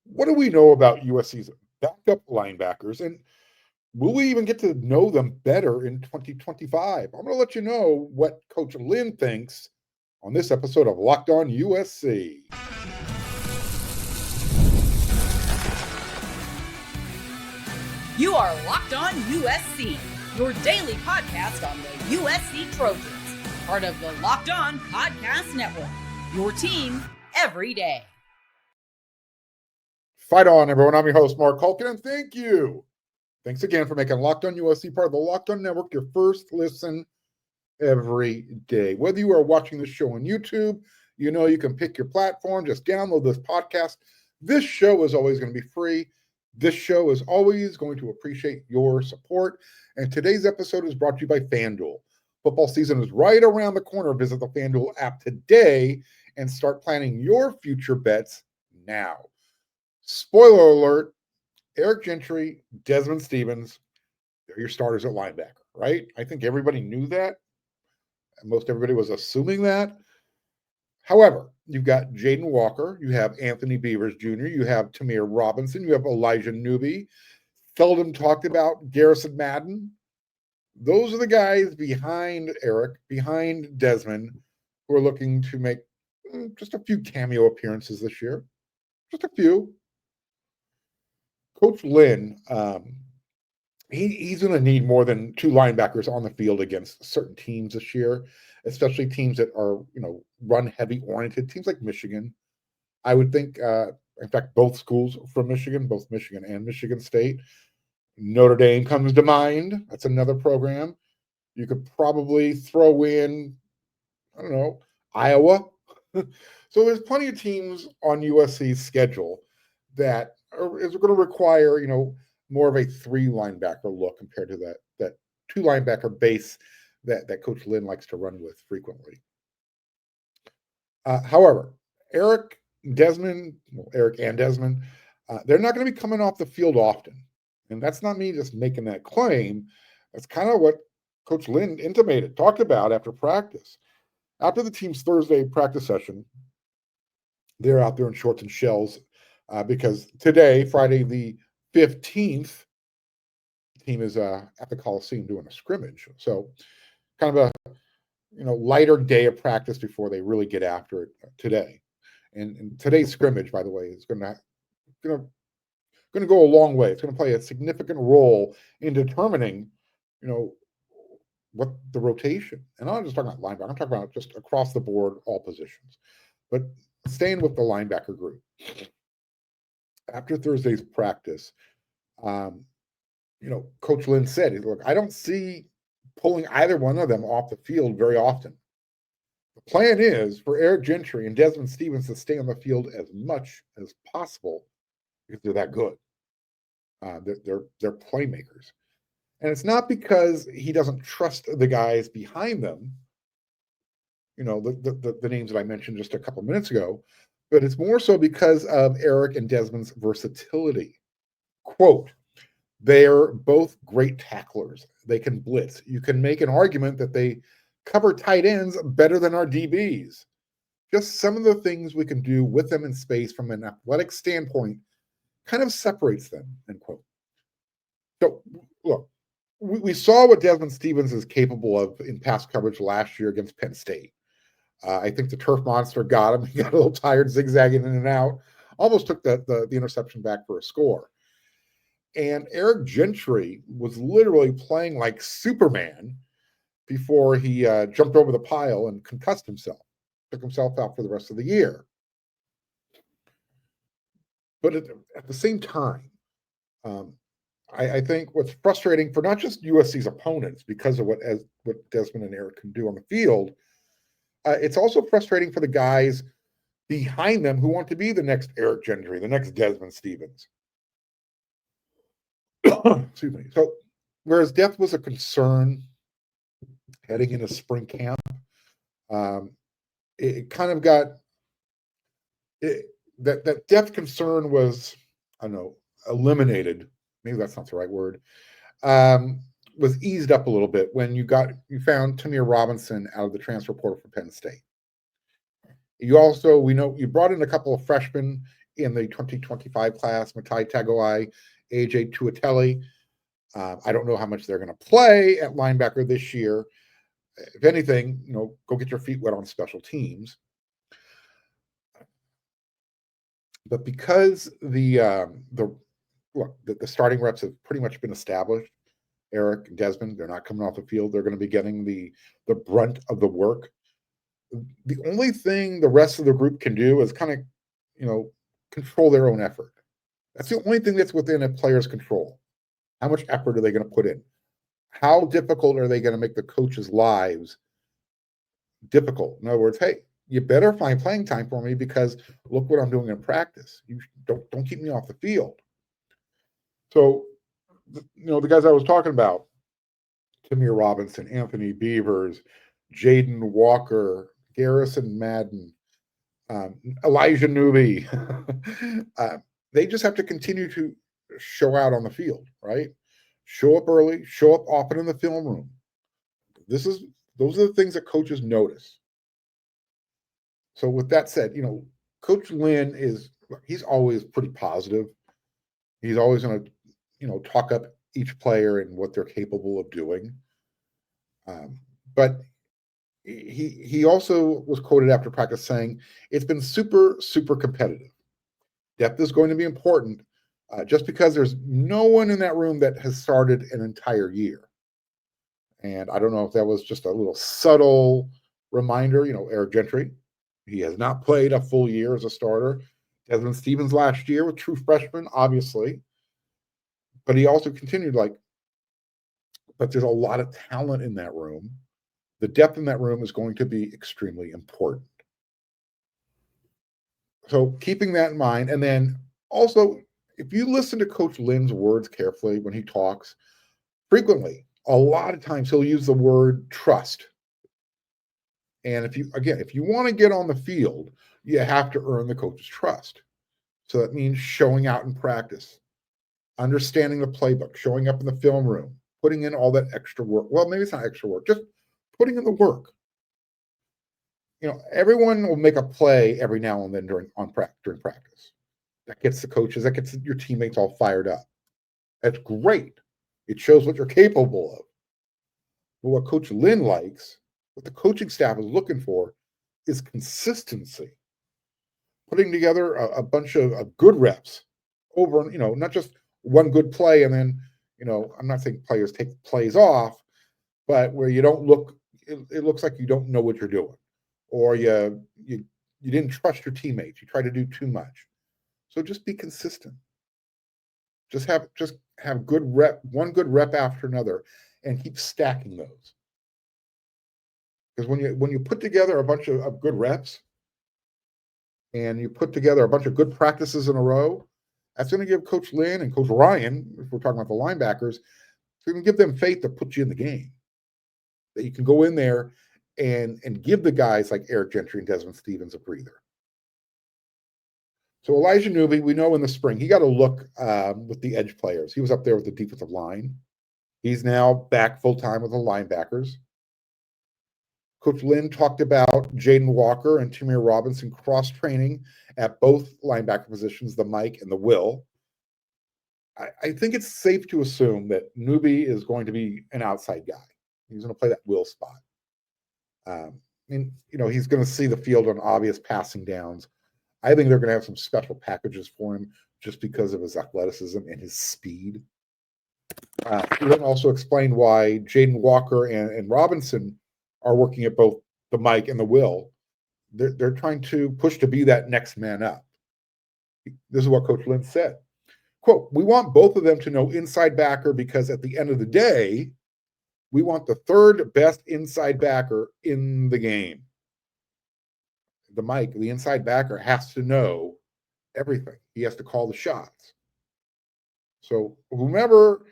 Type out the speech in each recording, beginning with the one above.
What do we know about USC's backup linebackers, and will we even get to know them better in 2025? I'm going to let you know what Coach Lynn thinks on this episode of Locked On USC. You are Locked On USC, your daily podcast on the USC Trojans, part of the Locked On Podcast Network, your team every day. Fight on, everyone. I'm your host, Mark Culkin, and thank you. Thanks again for making Locked On USC part of the Locked On Network your first listen every day. Whether you are watching this show on YouTube, you know you can pick your platform, just download this podcast. This show is always going to be free. This show is always going to appreciate your support. And today's episode is brought to you by FanDuel. Football season is right around the corner. Visit the FanDuel app today and start planning your future bets now. Spoiler alert, Eric Gentry, Desman Stephens, they're your starters at linebacker, right? I think everybody knew that. Most everybody was assuming that. However, you've got Jaden Walker, you have Anthony Beavers Jr., you have Tamir Robinson, you have Elijah Newby. Seldom talked about Garrison Madden. Those are the guys behind Eric, behind Desman, who are looking to make just a few cameo appearances this year. Just a few. Coach Lynn, he's going to need more than two linebackers on the field against certain teams this year, especially teams that are, run-heavy oriented, teams like Michigan. I would think, in fact, both schools from Michigan, both Michigan and Michigan State. Notre Dame comes to mind. That's another program. You could probably throw in, Iowa. So there's plenty of teams on USC's schedule that is going to require, more of a three linebacker look compared to that two linebacker base that Coach Lynn likes to run with frequently. However, Eric and Desman, they're not going to be coming off the field often. And that's not me just making that claim. That's kind of what Coach Lynn talked about after practice. After the team's Thursday practice session, they're out there in shorts and shells because today, Friday the 15th, the team is at the Coliseum doing a scrimmage. So kind of a lighter day of practice before they really get after it today. And today's scrimmage, by the way, is going to go a long way. It's going to play a significant role in determining, what the rotation. And I'm not just talking about linebacker. I'm talking about just across the board, all positions. But staying with the linebacker group. After Thursday's practice, Coach Lynn said, look, I don't see pulling either one of them off the field very often. The plan is for Eric Gentry and Desman Stephens to stay on the field as much as possible because they're that good. They're playmakers. And it's not because he doesn't trust the guys behind them, the names that I mentioned just a couple minutes ago, but it's more so because of Eric and Desman's versatility. Quote, they're both great tacklers. They can blitz. You can make an argument that they cover tight ends better than our DBs. Just some of the things we can do with them in space from an athletic standpoint kind of separates them, end quote. So, look, we saw what Desman Stephens is capable of in pass coverage last year against Penn State. I think the turf monster got him. He got a little tired, zigzagging in and out. Almost took the interception back for a score. And Eric Gentry was literally playing like Superman before he jumped over the pile and concussed himself. Took himself out for the rest of the year. But at the same time, I think what's frustrating for not just USC's opponents because of what Desman and Eric can do on the field, it's also frustrating for the guys behind them who want to be the next Eric Gentry, the next Desman Stephens. Excuse me. So, whereas depth was a concern heading into spring camp, it kind of got that depth concern was, eliminated. Maybe that's not the right word. Was eased up a little bit when you found Tamir Robinson out of the transfer portal for Penn State. We know you brought in a couple of freshmen in the 2025 class, Matai Tagoai, AJ Tuateli. I don't know how much they're going to play at linebacker this year. If anything, go get your feet wet on special teams. But because the starting reps have pretty much been established, Eric and Desman, they're not coming off the field. They're going to be getting the brunt of the work. The only thing the rest of the group can do is kind of, control their own effort. That's the only thing that's within a player's control. How much effort are they going to put in? How difficult are they going to make the coaches' lives difficult? In other words, hey, you better find playing time for me because look what I'm doing in practice. You don't keep me off the field. So, the guys I was talking about, Tamir Robinson, Anthony Beavers, Jaden Walker, Garrison Madden, Elijah Newby, they just have to continue to show out on the field, right? Show up early, show up often in the film room. Those are the things that coaches notice. So with that said, Coach Lynn he's always pretty positive. He's always going to, talk up each player and what they're capable of doing. But he also was quoted after practice saying, it's been super, super competitive. Depth is going to be important just because there's no one in that room that has started an entire year. And I don't know if that was just a little subtle reminder, Eric Gentry, he has not played a full year as a starter. Desmond Stevens last year with true freshman, obviously. But he also continued but there's a lot of talent in that room. The depth in that room is going to be extremely important. So keeping that in mind, and then also, if you listen to Coach Lynn's words carefully when he talks, frequently, a lot of times he'll use the word trust. And if you want to get on the field, you have to earn the coach's trust. So that means showing out in practice, understanding the playbook, showing up in the film room, putting in all that extra work. Well, maybe it's not extra work, just putting in the work. Everyone will make a play every now and then during practice. That gets the coaches, that gets your teammates all fired up. That's great. It shows what you're capable of. But what Coach Lynn likes, what the coaching staff is looking for, is consistency. Putting together a bunch of good reps over, not just one good play and then, I'm not saying players take plays off, but where you don't look, it looks like you don't know what you're doing, or you didn't trust your teammates. You try to do too much. So just be consistent. Just have one good rep after another, and keep stacking those. Because when you put together a bunch of good reps, and you put together a bunch of good practices in a row, that's going to give Coach Lynn and Coach Ryan, if we're talking about the linebackers, it's going to give them faith to put you in the game. That you can go in there and give the guys like Eric Gentry and Desmond Stevens a breather. So Elijah Newby, we know in the spring, he got a look with the edge players. He was up there with the defensive line. He's now back full-time with the linebackers. Coach Lynn talked about Jaden Walker and Tamir Robinson cross-training at both linebacker positions, the Mike and the Will. I think it's safe to assume that Newby is going to be an outside guy. He's going to play that Will spot. He's going to see the field on obvious passing downs. I think they're going to have some special packages for him just because of his athleticism and his speed. Lynn also explained why Jaden Walker and Robinson are working at both the Mike and the Will. They're trying to push to be that next man up. This is what Coach Lynn said. Quote, we want both of them to know inside backer because at the end of the day, we want the third best inside backer in the game. The Mike, the inside backer, has to know everything. He has to call the shots. So whomever,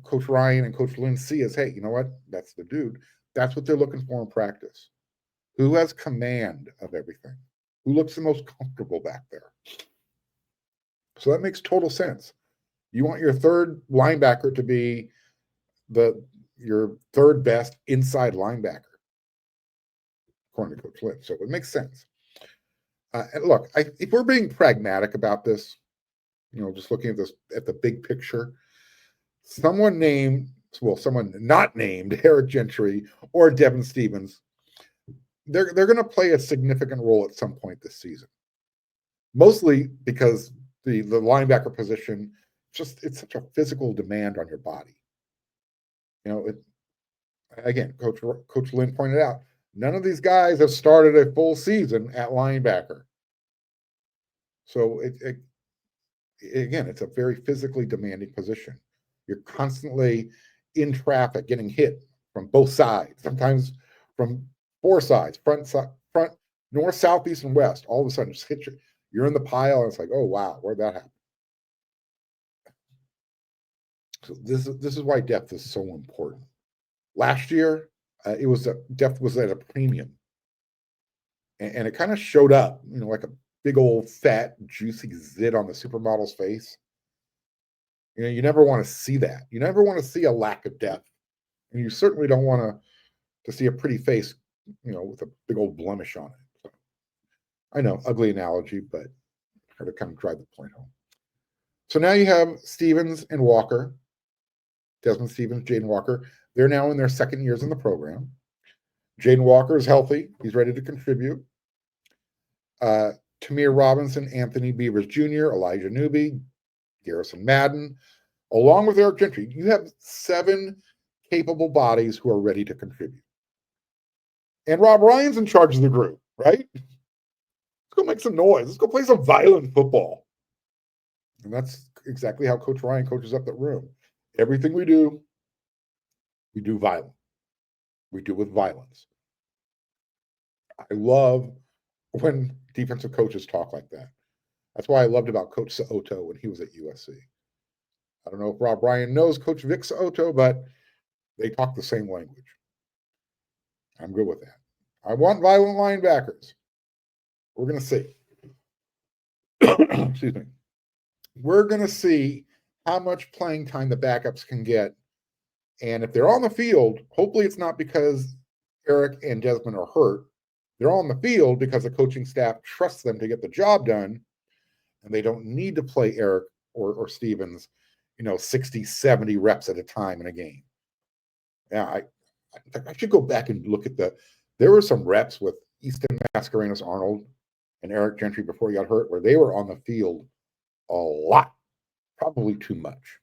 Coach Ryan and Coach Lynn see as, hey, you know what? That's the dude. That's what they're looking for in practice. Who has command of everything? Who looks the most comfortable back there? So that makes total sense. You want your third linebacker to be your third best inside linebacker, according to Coach Lynn. So it makes sense. Look, if we're being pragmatic about this, just looking at this at the big picture, someone not named Eric Gentry or Devin Stevens, they're going to play a significant role at some point this season. Mostly because the linebacker position, it's such a physical demand on your body. Again, Coach Lynn pointed out, none of these guys have started a full season at linebacker. So again, it's a very physically demanding position. You're constantly in traffic, getting hit from both sides, sometimes from four sides, front, north, south, east, and west. All of a sudden, just hit you. You're in the pile, and it's like, oh wow, where'd that happen? So this is why depth is so important. Last year, depth was at a premium, and it kind of showed up, like a big old fat juicy zit on the supermodel's face. You never want to see that. You never want to see a lack of depth, and you certainly don't want to see a pretty face, with a big old blemish on it. So, I know, ugly analogy, but try to kind of drive the point home. So now you have Stevens and Walker, Desman Stevens, Jaden Walker. They're now in their second years in the program. Jaden Walker is healthy. He's ready to contribute. Tamir Robinson, Anthony Beavers Jr., Elijah Newby, Garrison Madden, along with Eric Gentry. You have 7 capable bodies who are ready to contribute. And Rob Ryan's in charge of the group, right? Let's go make some noise. Let's go play some violent football. And that's exactly how Coach Ryan coaches up that room. Everything we do violent. We do with violence. I love when defensive coaches talk like that. That's why I loved about Coach Soto when he was at USC. I don't know if Rob Ryan knows Coach Vic Soto, but they talk the same language. I'm good with that. I want violent linebackers. We're going to see. Excuse me. We're going to see how much playing time the backups can get. And if they're on the field, hopefully it's not because Eric and Desman are hurt. They're on the field because the coaching staff trusts them to get the job done, and they don't need to play Eric or Stevens, 60, 70 reps at a time in a game. Yeah, I should go back and look at there were some reps with Easton Mascarenas-Arnold and Eric Gentry before he got hurt where they were on the field a lot, probably too much.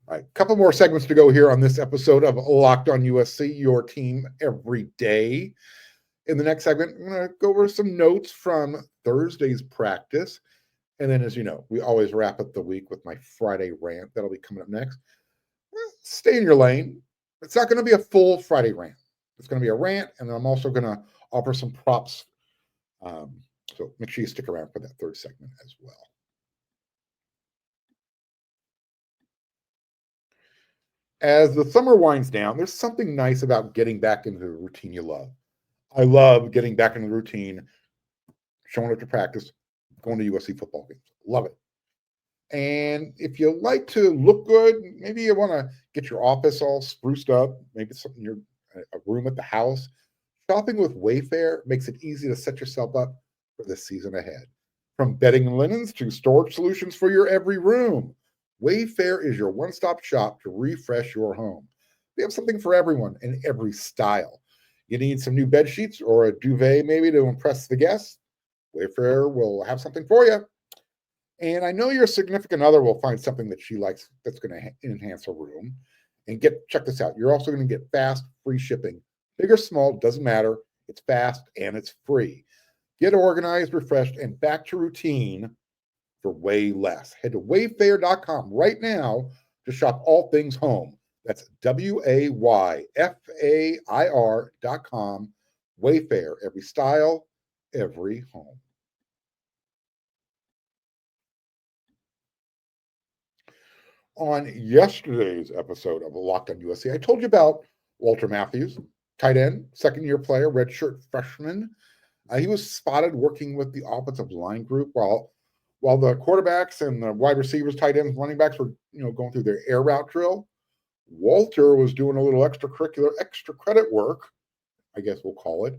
All right, a couple more segments to go here on this episode of Locked on USC, your team every day. In the next segment, I'm going to go over some notes from Thursday's practice. And then, as you know, we always wrap up the week with my Friday rant. That'll be coming up next. Stay in your lane. It's not going to be a full Friday rant. It's going to be a rant, and I'm also going to offer some props. So make sure you stick around for that third segment as well. As the summer winds down, there's something nice about getting back into the routine you love. I love getting back into the routine, showing up to practice, going to USC football games. Love it. And if you like to look good, maybe you want to get your office all spruced up, maybe something a room at the house. Shopping with Wayfair makes it easy to set yourself up for the season ahead. From bedding and linens to storage solutions for your every room, Wayfair is your one-stop shop to refresh your home. They have something for everyone in every style. You need some new bed sheets or a duvet maybe to impress the guests? Wayfair will have something for you. And I know your significant other will find something that she likes that's going to enhance her room. And check this out. You're also going to get fast, free shipping. Big or small, doesn't matter. It's fast and it's free. Get organized, refreshed, and back to routine for way less. Head to wayfair.com right now to shop all things home. That's WAYFAIR.com. Wayfair, every style, every home. On yesterday's episode of Locked on USC, I told you about Walter Matthews, tight end, second-year player, redshirt freshman. He was spotted working with the offensive line group while the quarterbacks and the wide receivers, tight ends, running backs were going through their air route drill. Walter was doing a little extra credit work, I guess we'll call it,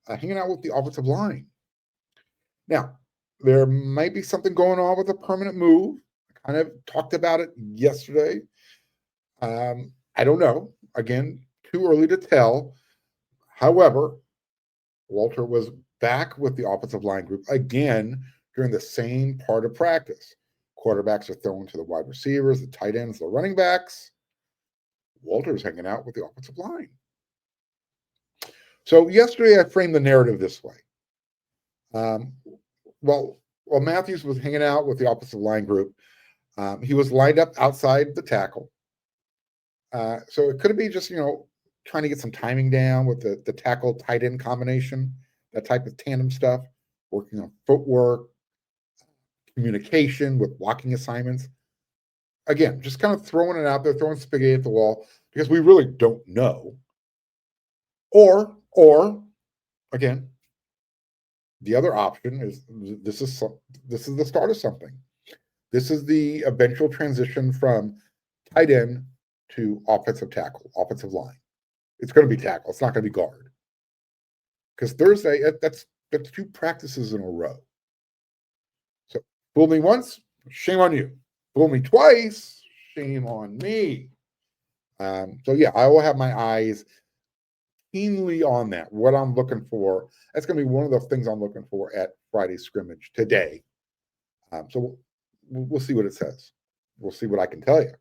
hanging out with the offensive line. Now, there might be something going on with a permanent move. I kind of talked about it yesterday. I don't know. Again, too early to tell. However, Walter was back with the offensive line group again during the same part of practice. Quarterbacks are thrown to the wide receivers, the tight ends, the running backs. Walter's hanging out with the offensive line. So yesterday I framed the narrative this way. While Matthews was hanging out with the offensive line group, he was lined up outside the tackle. So it could be just, trying to get some timing down with the tackle tight end combination, that type of tandem stuff, working on footwork, communication with blocking assignments. Again, just kind of throwing it out there, throwing spaghetti at the wall because we really don't know. Or again, the other option is this is the start of something. This is the eventual transition from tight end to offensive tackle, offensive line. It's going to be tackle. It's not going to be guard. Because Thursday, that's 2 practices in a row. So fool me once, shame on you. Fool me twice, shame on me. So yeah, I will have my eyes keenly on that. What I'm looking for, that's going to be one of the things I'm looking for at Friday scrimmage today. So we'll see what it says. We'll see what I can tell you.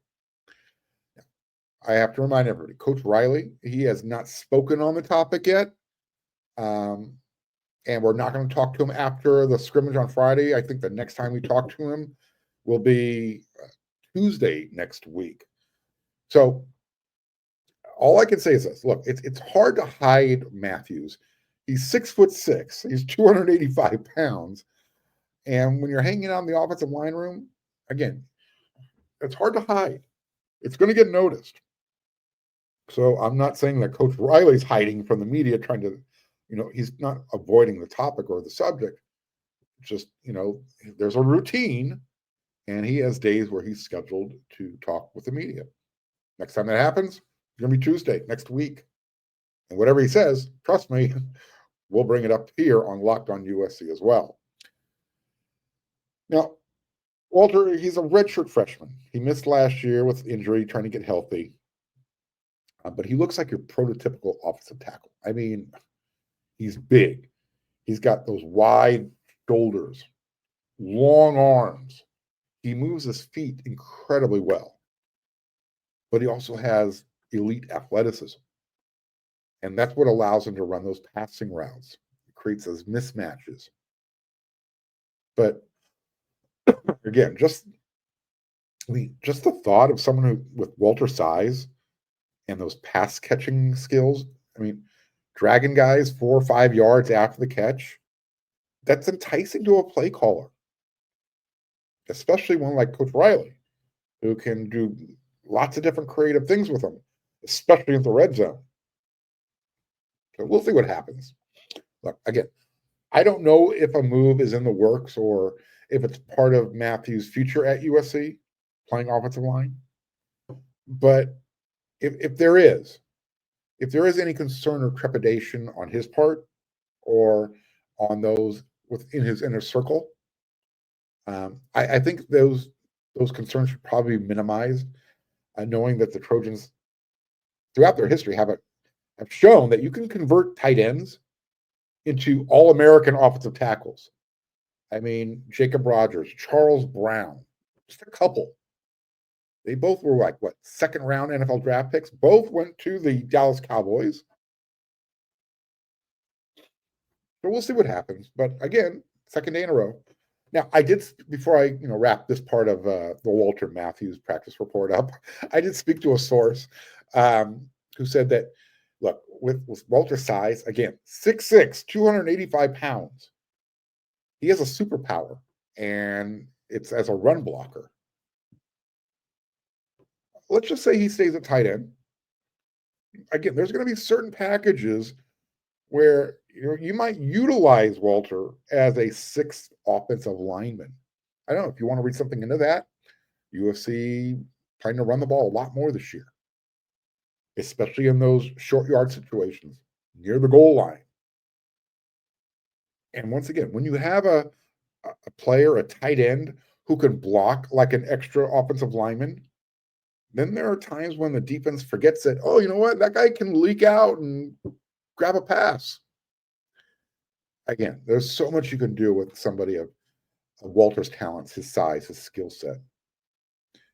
I have to remind everybody, Coach Riley, he has not spoken on the topic yet. And we're not going to talk to him after the scrimmage on Friday. I think the next time we talk to him will be Tuesday next week. So all I can say is this. Look, it's hard to hide Matthews. He's 6'6". He's 285 pounds. And when you're hanging out in the offensive line room, again, it's hard to hide. It's going to get noticed. So I'm not saying that Coach Riley's hiding from the media, trying to, he's not avoiding the topic or the subject. Just, there's a routine, and he has days where he's scheduled to talk with the media. Next time that happens, it's going to be Tuesday, next week. And whatever he says, trust me, we'll bring it up here on Locked On USC as well. Now, Walter, he's a redshirt freshman. He missed last year with injury, trying to get healthy. But he looks like your prototypical offensive tackle. I mean, he's big. He's got those wide shoulders, long arms. He moves his feet incredibly well. But he also has elite athleticism. And that's what allows him to run those passing routes. It creates those mismatches. But again, just the thought of someone with Walter's size and those pass catching skills, I mean, dragging guys 4 or 5 yards after the catch, that's enticing to a play caller, especially one like Coach Riley, who can do lots of different creative things with them, especially in the red zone. So we'll see what happens. Look, again, I don't know if a move is in the works or if it's part of Matthews' future at USC, playing offensive line. But if there is any concern or trepidation on his part or on those within his inner circle, I think those concerns should probably be minimized, knowing that the Trojans, throughout their history, have shown that you can convert tight ends into all-American offensive tackles. I mean, Jacob Rogers, Charles Brown, just a couple. They both were second-round NFL draft picks. Both went to the Dallas Cowboys. So we'll see what happens. But again, second day in a row. Now, I did, before I wrap this part of the Walter Matthews practice report up, I did speak to a source who said that, look, with Walter's size, again, 6'6", 285 pounds, he has a superpower, and it's as a run blocker. Let's just say he stays at tight end. Again, there's going to be certain packages where you might utilize Walter as a 6th offensive lineman. I don't know if you want to read something into that. USC trying to run the ball a lot more this year, especially in those short yard situations near the goal line. And once again, when you have a player, a tight end, who can block like an extra offensive lineman, then there are times when the defense forgets that, oh, you know what? That guy can leak out and grab a pass. Again, there's so much you can do with somebody of Walter's talents, his size, his skill set.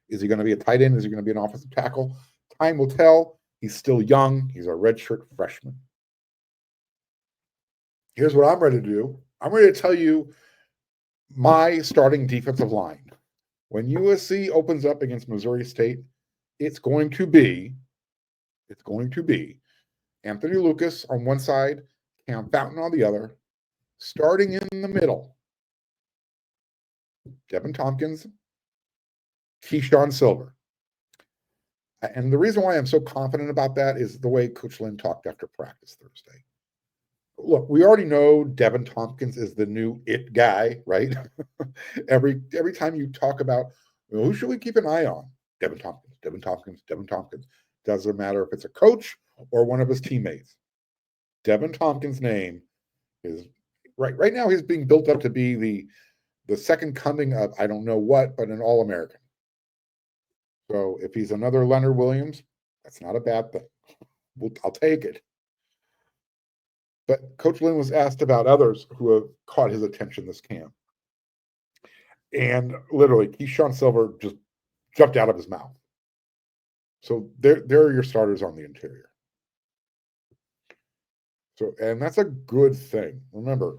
Is he going to be a tight end? Is he going to be an offensive tackle? Time will tell. He's still young. He's a redshirt freshman. Here's what I'm ready to do. I'm ready to tell you my starting defensive line. When USC opens up against Missouri State, it's going to be Anthony Lucas on one side, Cam Fountain on the other. Starting in the middle, Devin Tompkins, Keyshawn Silver. And the reason why I'm so confident about that is the way Coach Lynn talked after practice Thursday. Look, we already know Devin Tompkins is the new it guy, right? every time you talk about, well, who should we keep an eye on? Devin Tompkins. Doesn't matter if it's a coach or one of his teammates. Devin Tompkins' name is right now. He's being built up to be the second coming of I don't know what, but an All-American. So if he's another Leonard Williams, that's not a bad thing. I'll take it. But Coach Lynn was asked about others who have caught his attention this camp. And literally, Keyshawn Silver just jumped out of his mouth. So there are your starters on the interior. So, and that's a good thing. Remember,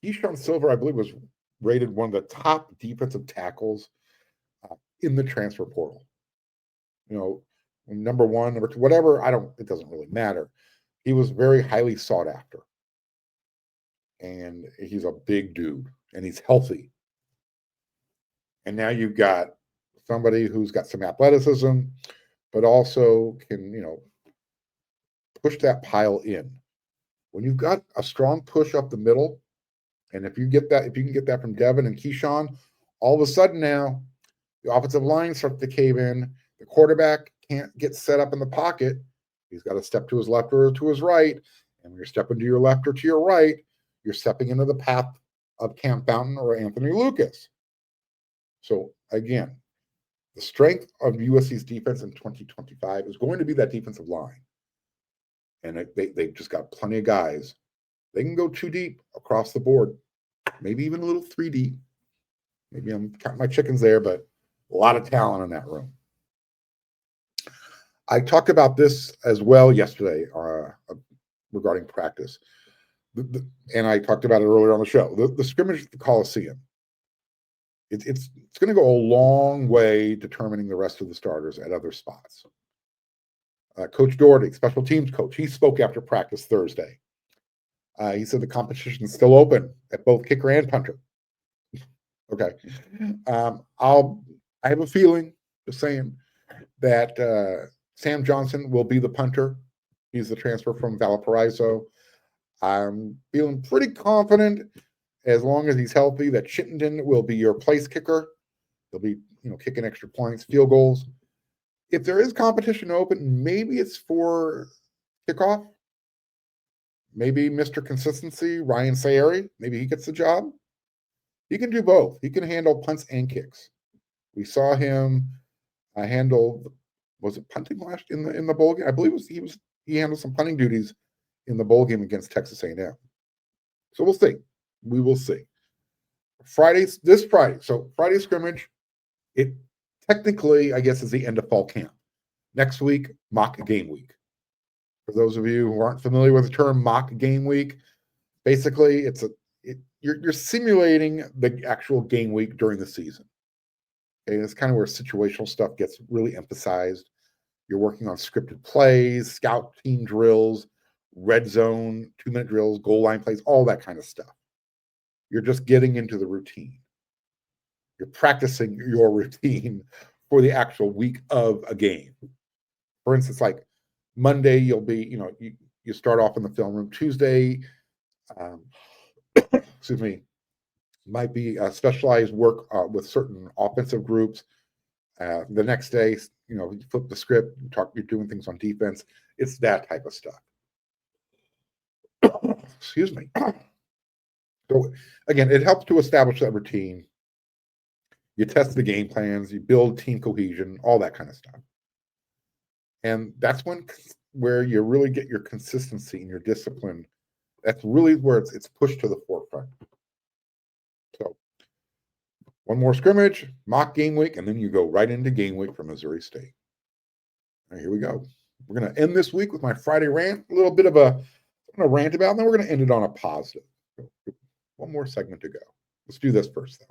Keyshawn Silver, I believe, was rated one of the top defensive tackles in the transfer portal. You know, number one, number two, whatever, it doesn't really matter. He was very highly sought after. And he's a big dude, and he's healthy. And now you've got somebody who's got some athleticism, but also can, push that pile in. When you've got a strong push up the middle, and if you can get that from Devin and Keyshawn, all of a sudden now the offensive line starts to cave in. The quarterback can't get set up in the pocket. He's got to step to his left or to his right. And when you're stepping to your left or to your right, you're stepping into the path of Cam Fountain or Anthony Lucas. So again, the strength of USC's defense in 2025 is going to be that defensive line. And they've just got plenty of guys. They can go 2 deep across the board, maybe even a little 3 deep. Maybe I'm counting my chickens there, but a lot of talent in that room. I talked about this as well yesterday regarding practice. And I talked about it earlier on the show. The scrimmage at the Coliseum. It's going to go a long way determining the rest of the starters at other spots. Coach Doherty, special teams coach, he spoke after practice Thursday. He said the competition is still open at both kicker and punter. Okay. I have a feeling, just saying, that Sam Johnson will be the punter. He's the transfer from Valparaiso. I'm feeling pretty confident, as long as he's healthy, that Chittenden will be your place kicker. They'll be, kicking extra points, field goals. If there is competition open, maybe it's for kickoff. Maybe Mr. Consistency, Ryan Sayeri, maybe he gets the job. He can do both. He can handle punts and kicks. We saw him handle, was it punting last in the bowl game? I believe he handled some punting duties in the bowl game against Texas A&M. So we'll see. We will see. This Friday. So Friday scrimmage, it technically, I guess, is the end of fall camp. Next week, mock game week. For those of you who aren't familiar with the term mock game week, basically you're simulating the actual game week during the season. Okay, it's kind of where situational stuff gets really emphasized. You're working on scripted plays, scout team drills, red zone, 2-minute drills, goal line plays, all that kind of stuff. You're just getting into the routine. You're practicing your routine for the actual week of a game. For instance, like Monday, you'll be, you start off in the film room. Tuesday, might be specialized work with certain offensive groups. The next day, you flip the script, you're doing things on defense. It's that type of stuff. excuse me. So again, it helps to establish that routine. You test the game plans, you build team cohesion, all that kind of stuff. And that's where you really get your consistency and your discipline. That's really where it's pushed to the forefront. So one more scrimmage, mock game week, and then you go right into game week for Missouri State. All right, here we go. We're going to end this week with my Friday rant, a little bit of I'm going to rant about, and then we're going to end it on a positive. So one more segment to go. Let's do this first, though.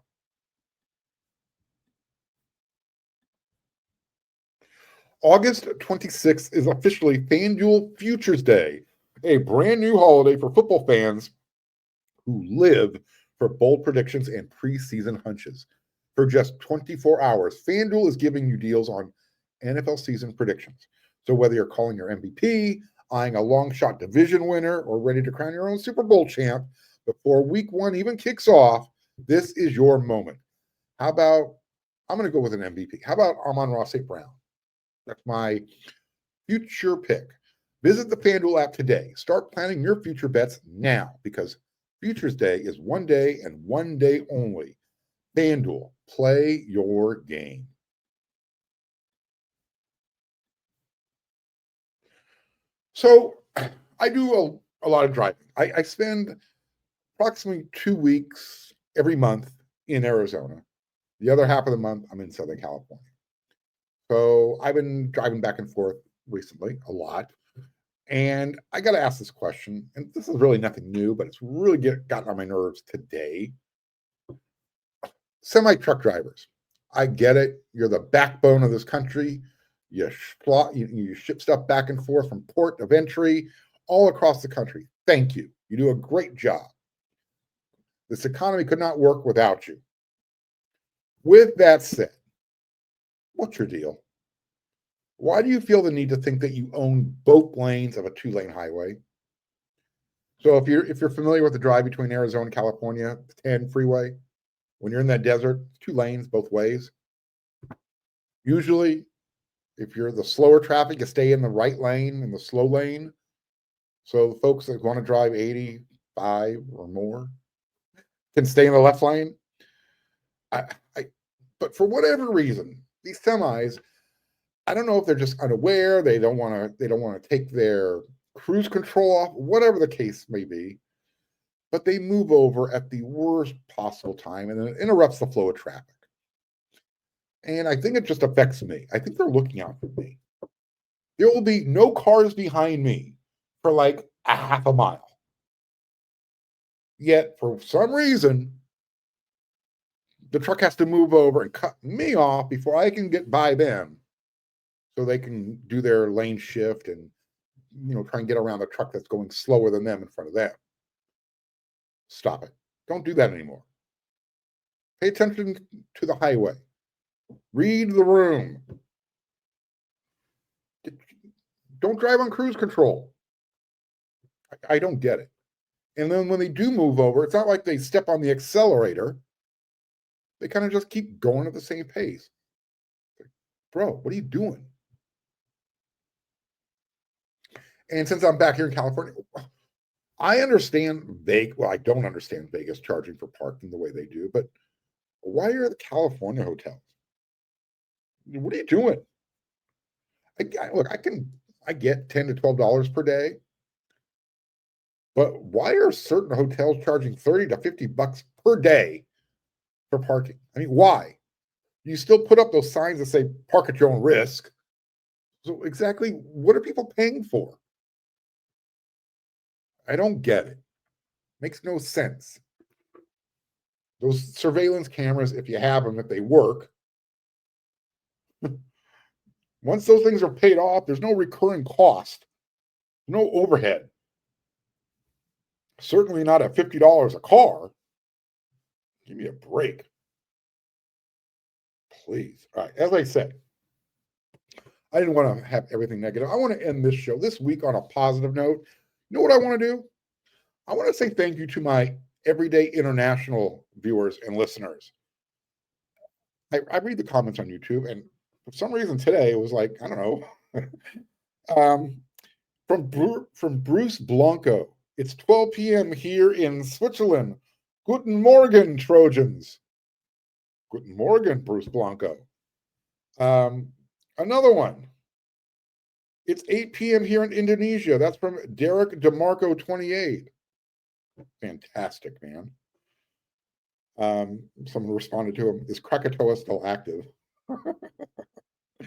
August 26th is officially FanDuel Futures Day, a brand new holiday for football fans who live for bold predictions and preseason hunches. For just 24 hours, FanDuel is giving you deals on NFL season predictions. So whether you're calling your MVP, eyeing a long shot division winner, or ready to crown your own Super Bowl champ before week one even kicks off, this is your moment. How about, I'm going to go with an MVP. How about Amon-Ra St. Brown? That's my future pick. Visit the FanDuel app today. Start planning your future bets now because Futures Day is one day and one day only. FanDuel, play your game. So I do a lot of driving. I spend approximately 2 weeks every month in Arizona. The other half of the month, I'm in Southern California. So I've been driving back and forth recently a lot. And I got to ask this question, and this is really nothing new, but it's really gotten on my nerves today. Semi-truck drivers. I get it. You're the backbone of this country. You ship stuff back and forth from port of entry all across the country. Thank you. You do a great job. This economy could not work without you. With that said, what's your deal? Why do you feel the need to think that you own both lanes of a 2-lane highway? So if you're familiar with the drive between Arizona and California, the 10 freeway, when you're in that desert, 2 lanes both ways. Usually, if you're the slower traffic, you stay in the right lane, in the slow lane. So the folks that want to drive 85 or more can stay in the left lane. But for whatever reason, these semis, I don't know if they're just unaware, they don't want to take their cruise control off, whatever the case may be, but they move over at the worst possible time and it interrupts the flow of traffic. And I think it just affects me. I think they're looking out for me. There will be no cars behind me for like a half a mile. Yet, for some reason, the truck has to move over and cut me off before I can get by them so they can do their lane shift and, try and get around the truck that's going slower than them in front of them. Stop it. Don't do that anymore. Pay attention to the highway. Read the room. Don't drive on cruise control. I don't get it. And then when they do move over, it's not like they step on the accelerator. They kind of just keep going at the same pace. Bro, what are you doing? And since I'm back here in California, I understand I don't understand Vegas charging for parking the way they do, but why are the California hotels? What are you doing? I get $10 to $12 per day, but why are certain hotels charging $30 to $50 per day for parking? I mean, why? You still put up those signs that say park at your own risk. So exactly what are people paying for? I don't get it. Makes no sense. Those surveillance cameras, if you have them, if they work, once those things are paid off, there's no recurring cost, no overhead. Certainly not at $50 a car. Give me a break. Please. All right. As I said, I didn't want to have everything negative. I want to end this show this week on a positive note. You know what I want to do? I want to say thank you to my everyday international viewers and listeners. I read the comments on YouTube, and for some reason today it was like, I don't know, from Bruce Blanco. It's 12 p.m. here in Switzerland. Guten Morgen, Trojans. Guten Morgen, Bruce Blanco. Another one. It's 8 p.m. here in Indonesia. That's from Derek DeMarco 28. Fantastic, man. Someone responded to him, is Krakatoa still active?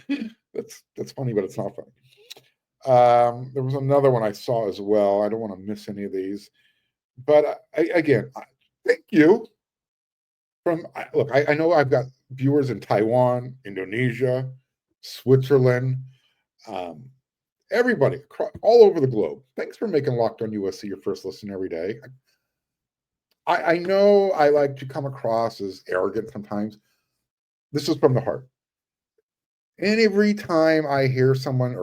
That's funny, but it's not funny. There was another one I saw as well. I don't want to miss any of these. But again, thank you. Look, I know I've got viewers in Taiwan, Indonesia, Switzerland, everybody all over the globe. Thanks for making Locked On USC your first listen every day. I know I like to come across as arrogant sometimes. This is from the heart. And every time I hear someone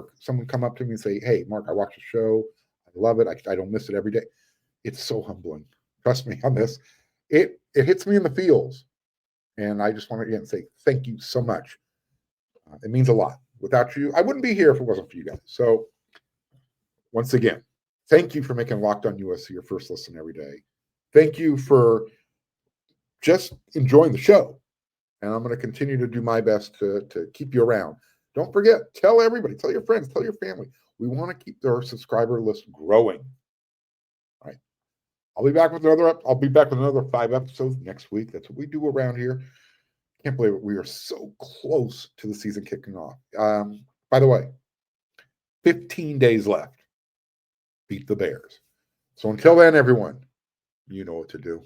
come up to me and say, hey, Mark, I watch the show. I love it. I don't miss it every day. It's so humbling. Trust me on this. It hits me in the feels. And I just want to again say thank you so much. It means a lot. Without you, I wouldn't be here if it wasn't for you guys. So once again, thank you for making Locked On USC your first listen every day. Thank you for just enjoying the show. And I'm going to continue to do my best to keep you around. Don't forget, tell everybody, tell your friends, tell your family. We want to keep our subscriber list growing. All right. I'll be back with another 5 episodes next week. That's what we do around here. Can't believe it. We are so close to the season kicking off. By the way, 15 days left. Beat the Bears. So until then, everyone, you know what to do.